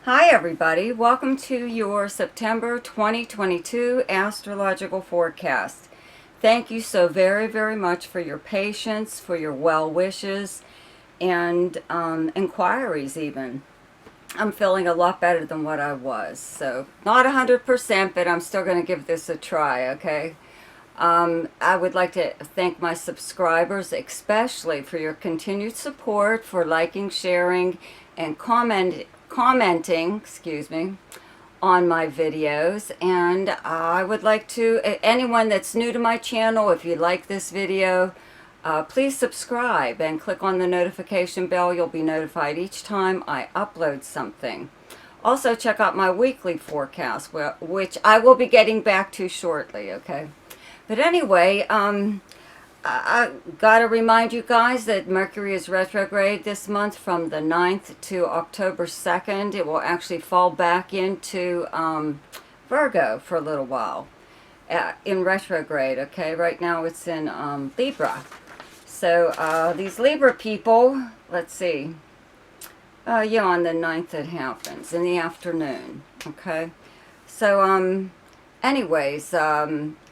Hi everybody, welcome to your September 2022 astrological forecast. Thank you so very much for your patience, for your well wishes, and inquiries even. I'm feeling a lot better than what I was, so not 100%, but I'm still going to give this a try, okay? I would like to thank my subscribers, especially for your continued support, for liking, sharing, and commenting, on my videos. And I would like to, anyone that's new to my channel, if you like this video, please subscribe and click on the notification bell. You'll be notified each time I upload something. Also, check out my weekly forecast, which I will be getting back to shortly, okay? But anyway, I gotta remind you guys that Mercury is retrograde this month from the 9th to October 2nd. It will actually fall back into Virgo for a little while in retrograde, okay? Right now it's in Libra. So these Libra people, let's see. Yeah, on the 9th it happens, in the afternoon, okay? So, anyways,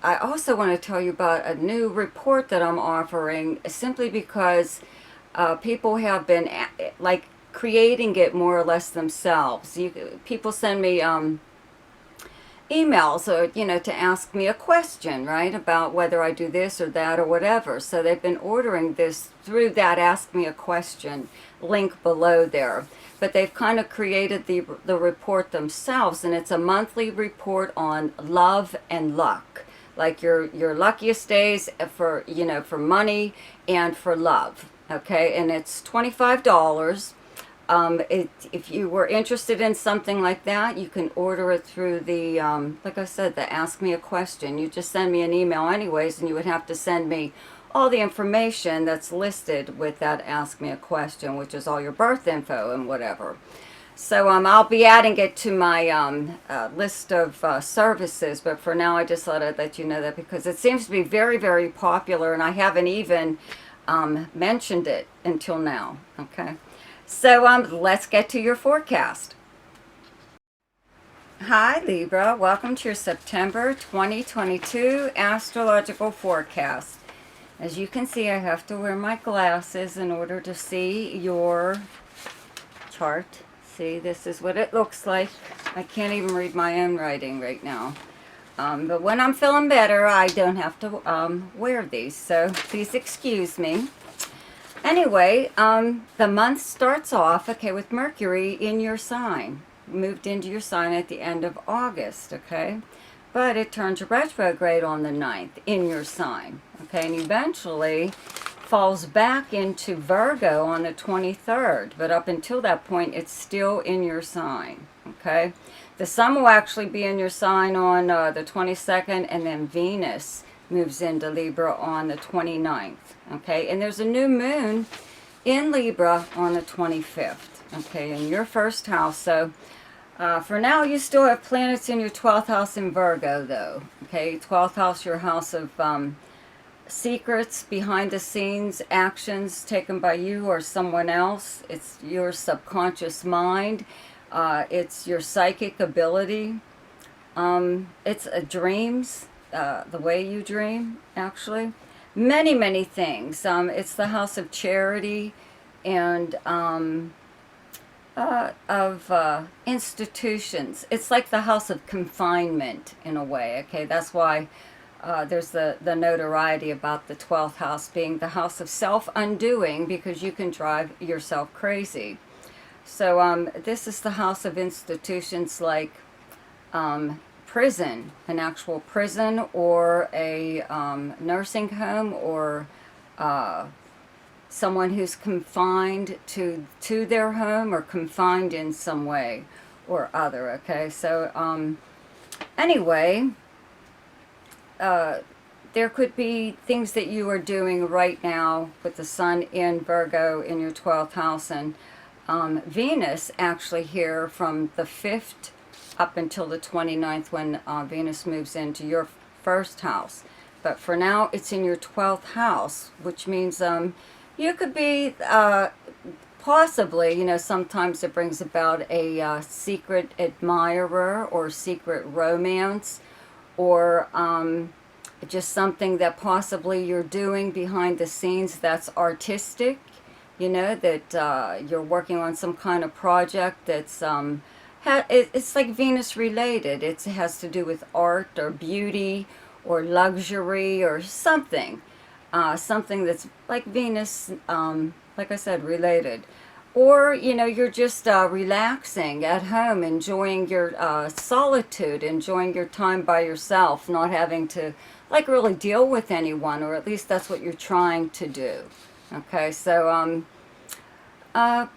I also want to tell you about a new report that I'm offering simply because people have been like creating it more or less themselves. People send me emails or to ask me a question, right, about whether I do this or that or whatever. So they've been ordering this through that Ask Me a Question link below there. But they've kind of created the report themselves, and it's a monthly report on love and luck, like your luckiest days for for money and for love, okay? And it's $25. If you were interested in something like that, you can order it through the, like I said, the Ask Me a Question. You just send me an email anyways, and you would have to send me all the information that's listed with that Ask Me a Question, which is all your birth info and whatever. So I'll be adding it to my list of services, but for now I just thought I'd let you know that because it seems to be very popular, and I haven't even mentioned it until now, okay? So let's get to your forecast. Hi Libra, welcome to your September 2022 astrological forecast. As you can see, I have to wear my glasses in order to see your chart. See, this is what it looks like. I can't even read my own writing right now. But when I'm feeling better, I don't have to wear these, so please excuse me. Anyway, the month starts off, okay, with Mercury in your sign. Moved into your sign at the end of August, okay? But it turns retrograde on the 9th in your sign, okay? And eventually falls back into Virgo on the 23rd. But up until that point, it's still in your sign, okay? The sun will actually be in your sign on the 22nd, and then Venus moves into Libra on the 29th, okay? And there's a new moon in Libra on the 25th, okay, in your first house. So for now, you still have planets in your 12th house in Virgo, though, okay? 12th house, your house of secrets, behind the scenes, actions taken by you or someone else. It's your subconscious mind. It's your psychic ability. It's dreams. The way you dream, actually. Many things. It's the house of charity and of institutions. It's like the house of confinement in a way, okay? That's why there's the notoriety about the 12th house being the house of self-undoing, because you can drive yourself crazy. So this is the house of institutions like prison, an actual prison, or a nursing home, or someone who's confined to their home, or confined in some way or other, okay? So anyway, there could be things that you are doing right now with the sun in Virgo in your 12th house, and Venus actually here from the 5th up until the 29th, when Venus moves into your first house. But for now, it's in your 12th house, which means you could be possibly, you know, sometimes it brings about a secret admirer or secret romance, or just something that possibly you're doing behind the scenes that's artistic, you know, that you're working on some kind of project that's it's like Venus related. It has to do with art or beauty or luxury or something. Something that's like Venus, like I said, related. Or, you know, you're just relaxing at home, enjoying your solitude, enjoying your time by yourself, not having to, like, really deal with anyone, or at least that's what you're trying to do. Okay, so,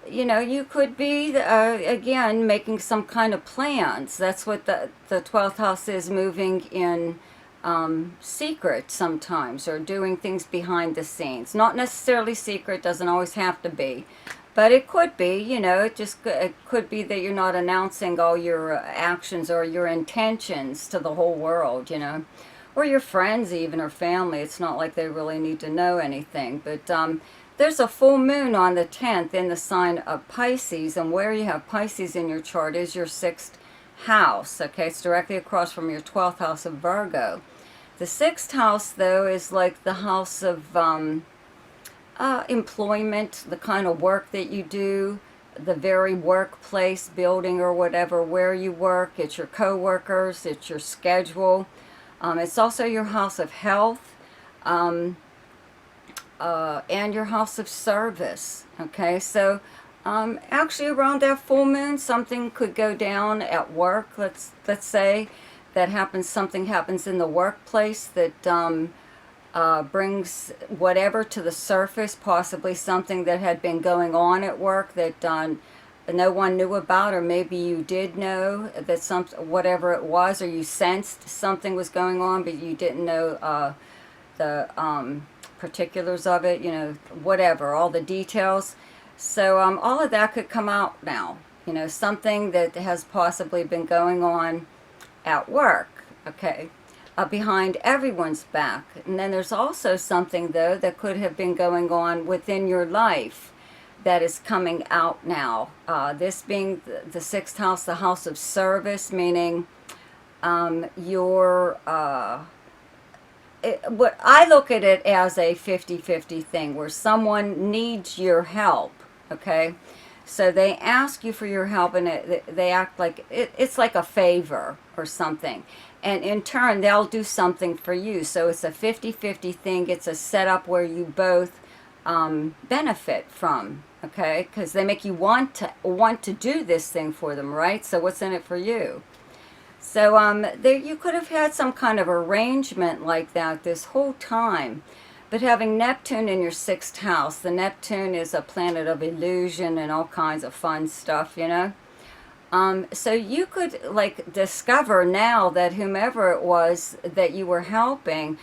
you know, you could be, again, making some kind of plans. That's what the 12th house is, moving in secret sometimes, or doing things behind the scenes. Not necessarily secret, doesn't always have to be. But it could be, you know, it could be that you're not announcing all your actions or your intentions to the whole world, you know. Or your friends even, or family. It's not like they really need to know anything. But there's a full moon on the 10th in the sign of Pisces, and where you have Pisces in your chart is your 6th house. Okay, it's directly across from your 12th house of Virgo. The 6th house, though, is like the house of employment, the kind of work that you do, the very workplace, building or whatever, where you work. It's your co-workers, it's your schedule. It's also your house of health, and your house of service. Okay, so actually around that full moon, something could go down at work. Let's say that happens. Something happens in the workplace that brings whatever to the surface. Possibly something that had been going on at work that no one knew about, or maybe you did know that whatever it was, or you sensed something was going on, but you didn't know the particulars of it, you know, whatever, all the details. So all of that could come out now, you know, something that has possibly been going on at work, okay, behind everyone's back. And then there's also something, though, that could have been going on within your life that is coming out now. This being the 6th house, the house of service, meaning what I look at it as a 50-50 thing, where someone needs your help, okay? So they ask you for your help, and they act like it's like a favor or something. And in turn, they'll do something for you. So it's a 50-50 thing. It's a setup where you both benefit from, okay? Because they make you want to do this thing for them, right? So what's in it for you? So there, you could have had some kind of arrangement like that this whole time. But having Neptune in your 6th house, the Neptune is a planet of illusion and all kinds of fun stuff, you know? So you could, like, discover now that whomever it was that you were helping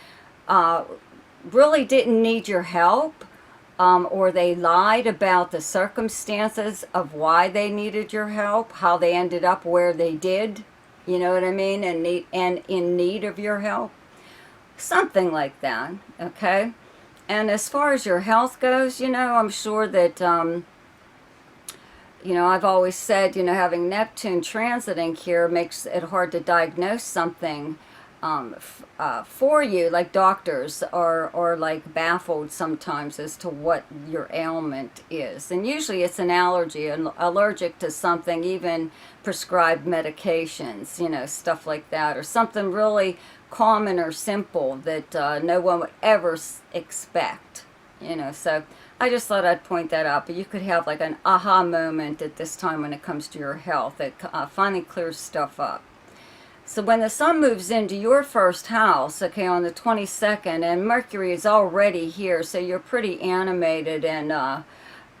really didn't need your help, or they lied about the circumstances of why they needed your help, how they ended up where they did, you know what I mean, and in need of your help. Something like that, okay? And as far as your health goes, you know, I'm sure that, you know, I've always said, you know, having Neptune transiting here makes it hard to diagnose something for you. Like doctors are like baffled sometimes as to what your ailment is. And usually it's an allergy, allergic to something, even prescribed medications, you know, stuff like that, or something really common or simple that no one would ever expect, you know. So I just thought I'd point that out. But you could have like an aha moment at this time when it comes to your health. It finally clears stuff up. So when the sun moves into your 1st house, okay, on the 22nd, and Mercury is already here, so you're pretty animated and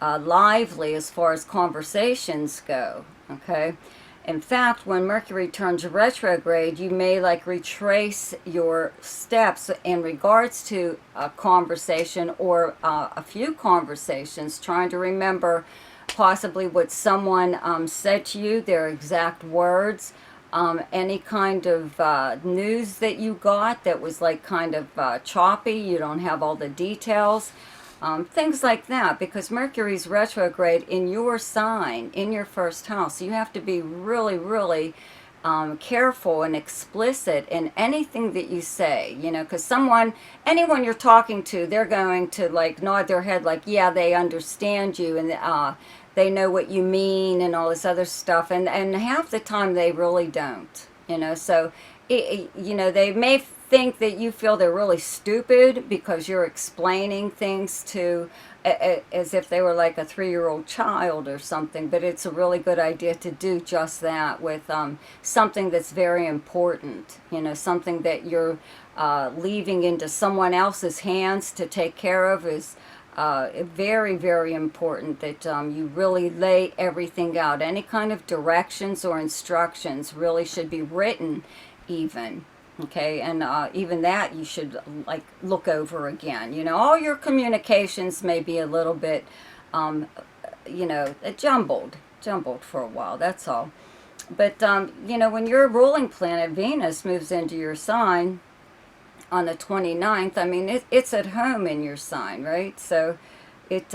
lively as far as conversations go, okay? In fact, when Mercury turns retrograde, you may like retrace your steps in regards to a conversation or a few conversations, trying to remember possibly what someone said to you, their exact words, any kind of news that you got that was like kind of choppy, you don't have all the details. things like that, because Mercury's retrograde in your sign, in your first house. So you have to be really, really careful and explicit in anything that you say, you know, because anyone you're talking to, they're going to like nod their head like, yeah, they understand you, and they know what you mean and all this other stuff, and half the time they really don't, you know. So you know, they may think that you feel they're really stupid because you're explaining things to as if they were like a 3-year-old child or something, but it's a really good idea to do just that with something that's very important, you know, something that you're leaving into someone else's hands to take care of is very, very important that you really lay everything out. Any kind of directions or instructions really should be written even. Okay, and even that you should like look over again. You know, all your communications may be a little bit, you know, jumbled for a while. That's all. But you know, when your ruling planet Venus moves into your sign on the 29th, I mean, it's at home in your sign, right? So it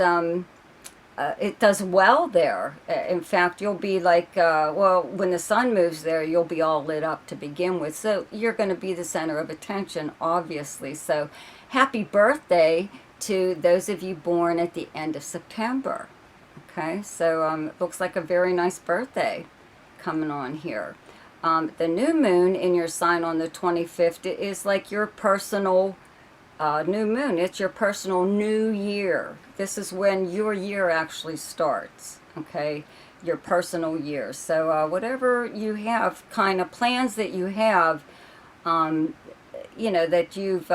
does well there. In fact, you'll be like, well, when the sun moves there, you'll be all lit up to begin with. So you're going to be the center of attention, obviously. So happy birthday to those of you born at the end of September. Okay, so it looks like a very nice birthday coming on here. The new moon in your sign on the 25th is like your personal new moon. It's your personal new year. This is when your year actually starts, okay? Your personal year. So whatever you have, kind of plans that you have, you know, that you've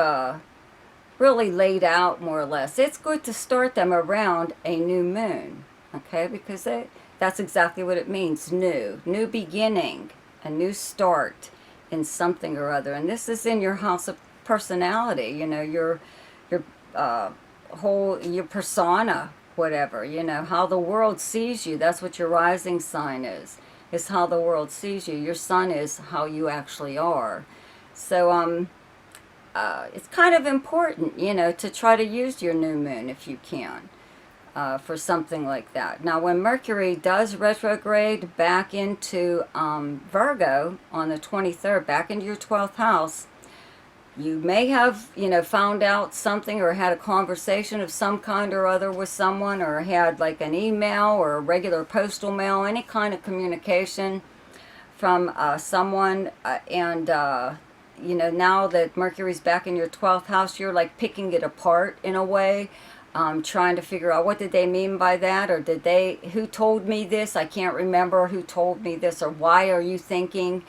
really laid out more or less, it's good to start them around a new moon, okay? Because that's exactly what it means, new beginning, a new start in something or other. And this is in your house of personality, you know, your your persona, whatever, you know, how the world sees you. That's what your rising sign is how the world sees you. Your sun is how you actually are. So it's kind of important, you know, to try to use your new moon if you can for something like that. Now, when Mercury does retrograde back into Virgo on the 23rd, back into your 12th house, you may have, you know, found out something or had a conversation of some kind or other with someone, or had like an email or a regular postal mail, any kind of communication from someone. And, you know, now that Mercury's back in your 12th house, you're like picking it apart in a way, trying to figure out what did they mean by that, or who told me this? I can't remember who told me this, or why are you thinking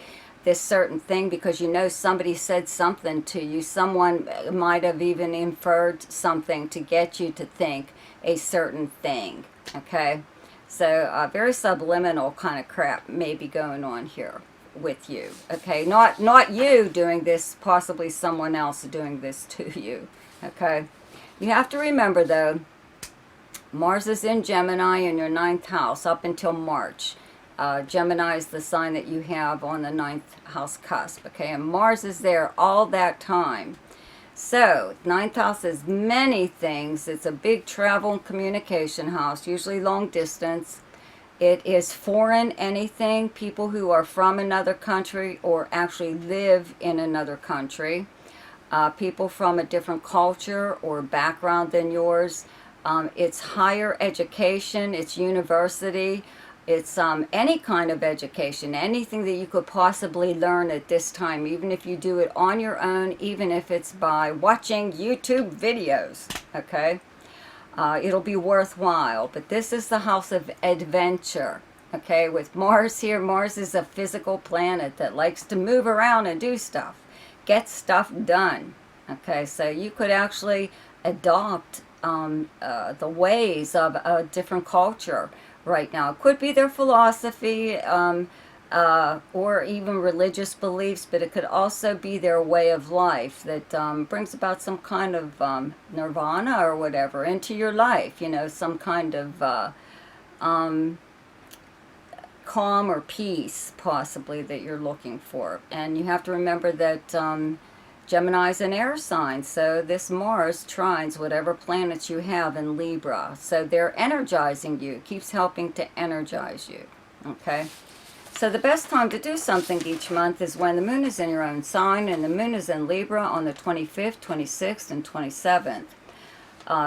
this certain thing, because you know somebody said something to you. Someone might have even inferred something to get you to think a certain thing, okay? So very subliminal kind of crap may be going on here with you, okay? Not you doing this, possibly someone else doing this to you, okay? You have to remember, though, Mars is in Gemini in your 9th house up until March. Gemini is the sign that you have on the 9th house cusp, okay? And Mars is there all that time. So, 9th house is many things. It's a big travel and communication house, usually long distance. It is foreign anything, people who are from another country or actually live in another country. People from a different culture or background than yours. It's higher education, it's university. It's any kind of education, anything that you could possibly learn at this time, even if you do it on your own, even if it's by watching YouTube videos, okay? It'll be worthwhile. But this is the house of adventure, okay? With Mars here, Mars is a physical planet that likes to move around and do stuff, get stuff done, okay? So you could actually adopt the ways of a different culture right now. It could be their philosophy or even religious beliefs, but it could also be their way of life that brings about some kind of nirvana or whatever into your life, you know, some kind of calm or peace possibly that you're looking for. And you have to remember that Gemini's an air sign, so this Mars trines whatever planets you have in Libra. So they're energizing you. It keeps helping to energize you. Okay? So the best time to do something each month is when the moon is in your own sign, and the moon is in Libra on the 25th, 26th, and 27th.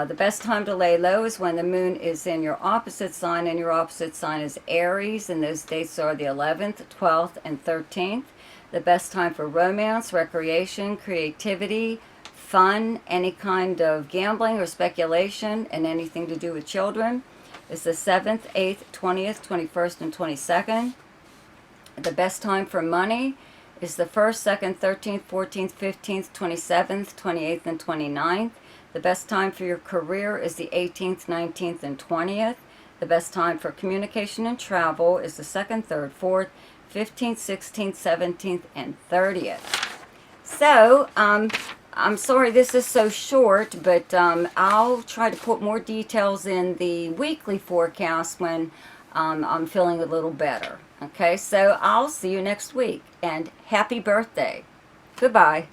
The best time to lay low is when the moon is in your opposite sign, and your opposite sign is Aries, and those dates are the 11th, 12th, and 13th. The best time for romance, recreation, creativity, fun, any kind of gambling or speculation, and anything to do with children is the 7th, 8th, 20th, 21st, and 22nd. The best time for money is the 1st, 2nd, 13th, 14th, 15th, 27th, 28th, and 29th. The best time for your career is the 18th, 19th, and 20th. The best time for communication and travel is the 2nd, 3rd, 4th, 15th, 16th, 17th, and 30th. So, I'm sorry this is so short, but I'll try to put more details in the weekly forecast when I'm feeling a little better. Okay, so I'll see you next week, and happy birthday. Goodbye.